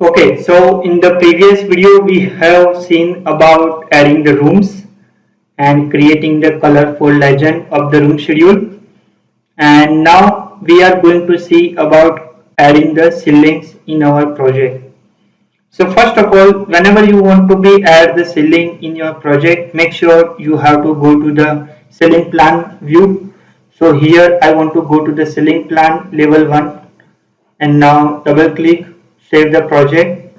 Okay, so in the previous video we have seen about adding the rooms and creating the colorful legend of the room schedule, and now we are going to see about adding the ceilings in our project. So first of all, whenever you want to be add the ceiling in your project, make sure you have to go to the ceiling plan view. So here I want to go to the ceiling plan level 1, and now double click, save the project.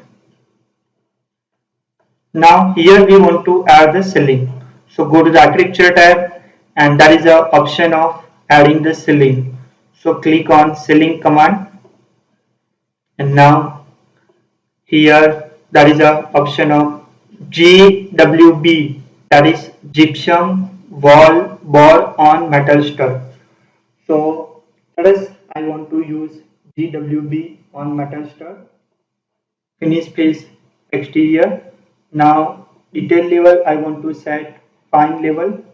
Now here we want to add the ceiling. So go to the architecture tab, and that is the option of adding the ceiling. So click on ceiling command, and now here that is the option of GWB, that is gypsum wall bore on metal stud. So that is I want to use GWB on metal stud. Finish face exterior. Now detail level I want to set fine level.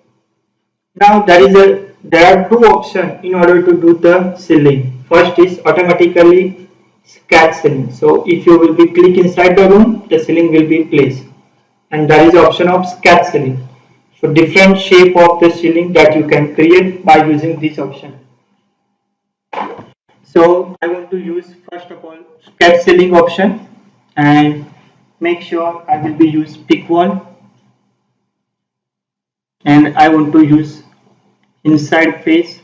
Now there are two options in order to do the ceiling. First is automatically sketch ceiling. So if you will be click inside the room, the ceiling will be placed. And there is the option of sketch ceiling. So different shape of the ceiling that you can create by using this option. So I want to use first of all sketch ceiling option, and make sure I will be use pick wall, and I want to use inside face.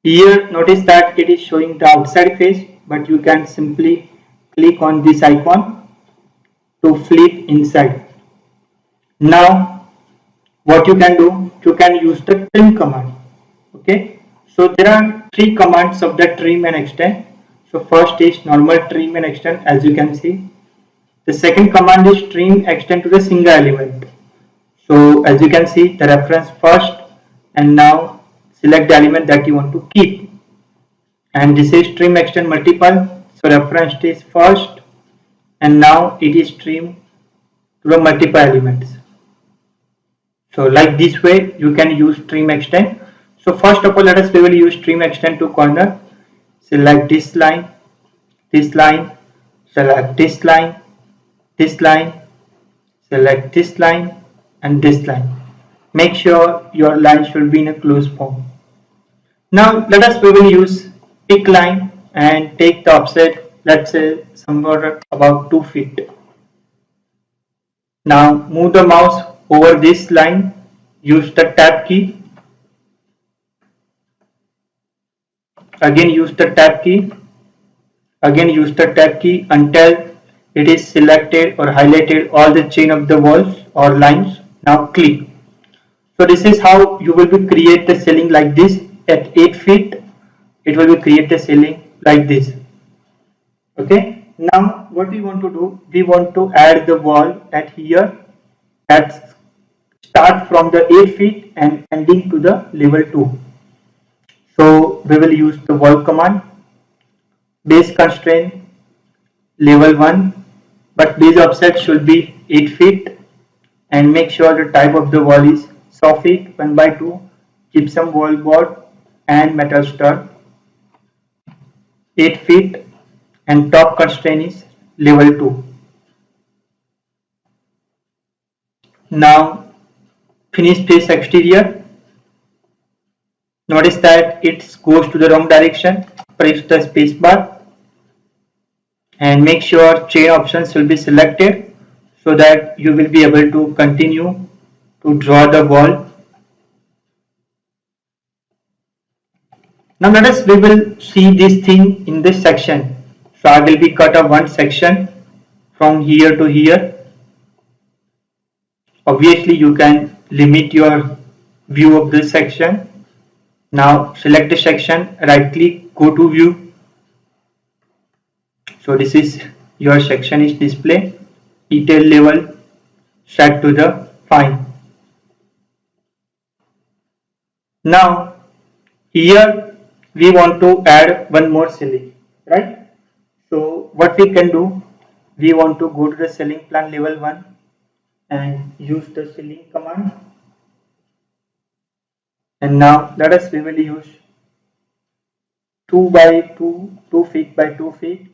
Here notice that it is showing the outside face, but you can simply click on this icon to flip inside. Now what you can do, you can use the trim command. Okay, so there are three commands of the trim and extend. So first is normal trim and extend, as you can see. The second command is trim extend to the single element. So as you can see the reference first, and now select the element that you want to keep. And this is trim extend multiple. So reference is first, and now it is trim to the multiple elements. So like this way you can use trim extend. So first of all, let us we will use trim extend to corner. Select this line, select this line, this line, select this line, and this line. Make sure your line should be in a closed form. Now let us we will use pick line and take the offset, let's say somewhere about 2 feet. Now move the mouse over this line, use the tab key, again use the tab key, again use the tab key until it is selected or highlighted all the chain of the walls or lines. Now click. So this is how you will be create the ceiling like this. At 8 feet it will be create the ceiling like this. Okay, now what we want to do, we want to add the wall at here that start from the 8 feet and ending to the level 2. So we will use the wall command, base constraint level 1, but base offset should be 8 feet, and make sure the type of the wall is soffit 1/2 gypsum wall board and metal stud 8 feet, and top constraint is level 2. Now finish face exterior. Notice that it goes to the wrong direction. Press the space bar and make sure chain options will be selected so that you will be able to continue to draw the wall. Now let us we will see this thing in this section. So I will be cut off one section from here to here. Obviously you can limit your view of this section. Now select the section, right click, go to view. So this is your section is display, detail level set to the fine. Now here we want to add one more ceiling, right? So what we can do, we want to go to the ceiling plan level 1 and use the ceiling command, and now let us we will use 2 by 2, 2 feet by 2 feet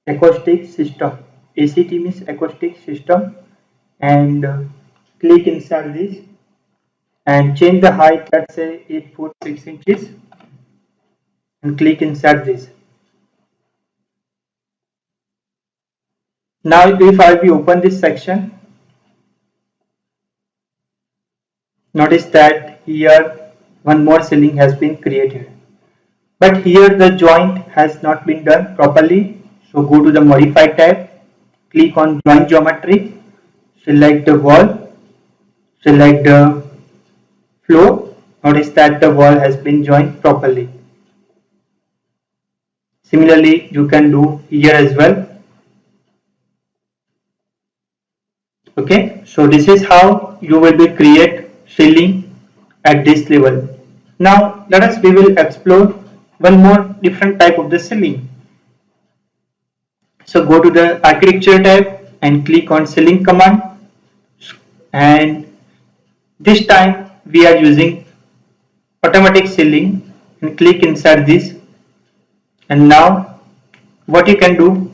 acoustic system. ACT means acoustic system, and click inside this and change the height, let's say 8 foot 6 inches, and click inside this. Now if I will open this section, notice that here one more ceiling has been created, but here the joint has not been done properly. So go to the modify tab, click on joint geometry, select the wall, select the floor. Notice that the wall has been joined properly. Similarly, you can do here as well. Okay, so this is how you will be create ceiling at this level. Now we will explore one more different type of the ceiling. So go to the architecture tab and click on ceiling command, and this time we are using automatic ceiling, and click inside this. And now what you can do,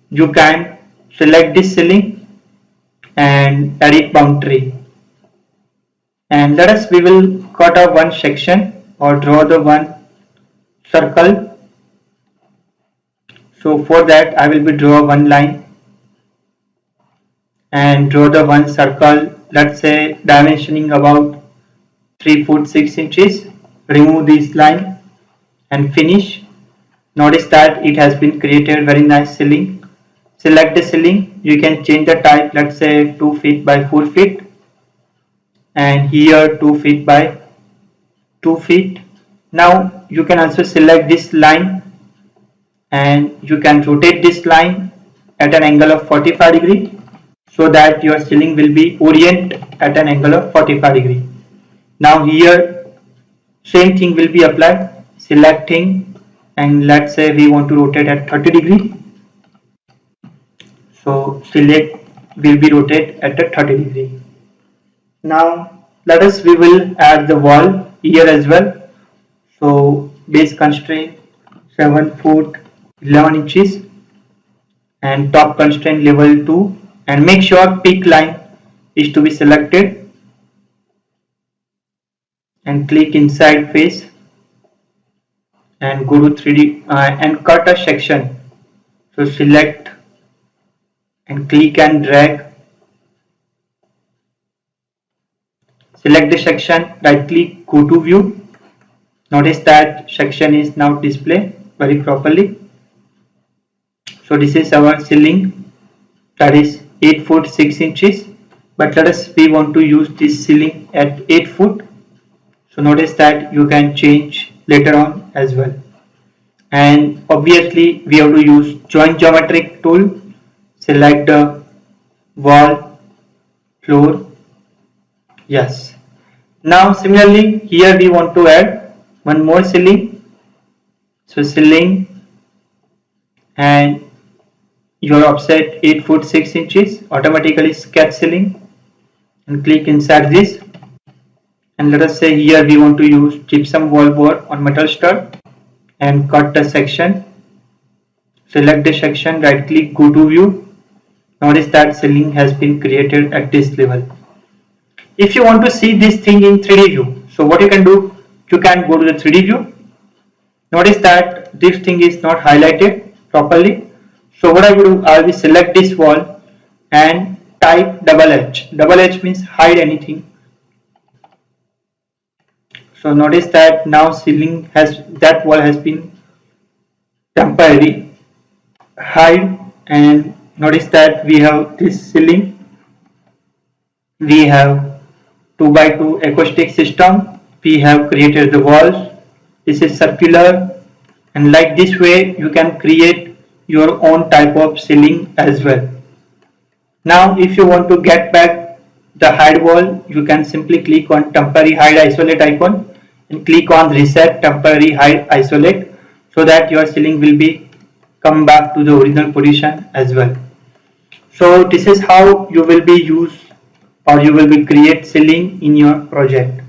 you can select this ceiling and edit boundary, and we will cut out one section or draw the one circle. So for that I will be draw one line and draw the one circle, let's say dimensioning about 3 foot 6 inches. Remove this line and finish. Notice that it has been created very nice ceiling. Select the ceiling, you can change the type, let's say 2 feet by 4 feet, and here 2 feet by 2 feet. Now you can also select this line and you can rotate this line at an angle of 45 degree, so that your ceiling will be orient at an angle of 45 degree. Now here same thing will be applied, selecting, and let's say we want to rotate at 30 degree. So select will be rotate at a 30 degree. Now we will add the wall here as well. So base constraint 7 foot 11 inches and top constraint level 2, and make sure peak line is to be selected, and click inside face and go to 3D and cut a section. So select and click and drag, select the section, right click, go to view. Notice that section is now displayed very properly. So this is our ceiling, that is 8 foot 6 inches, but we want to use this ceiling at 8 foot. So notice that you can change later on as well. And obviously we have to use joint geometric tool, select the wall, floor, yes. Now similarly here we want to add one more ceiling. So ceiling and your offset 8 foot 6 inches, automatically sketch ceiling, and click inside this. And let us say here we want to use gypsum wall board on metal stud, and cut the section. Select the section, right click, go to view. Notice that ceiling has been created at this level. If you want to see this thing in 3D view, so what you can do, you can go to the 3D view. Notice that this thing is not highlighted properly. So what I will do, I will select this wall and type double H. Double H means hide anything. So notice that now ceiling has, that wall has been temporarily hide, and notice that we have this ceiling. We have 2 by 2 acoustic system. We have created the walls. This is circular, and like this way you can create your own type of ceiling as well. Now if you want to get back the hide wall, you can simply click on temporary hide isolate icon and click on reset temporary hide isolate, so that your ceiling will be come back to the original position as well. So this is how you will be use, or you will be create ceiling in your project.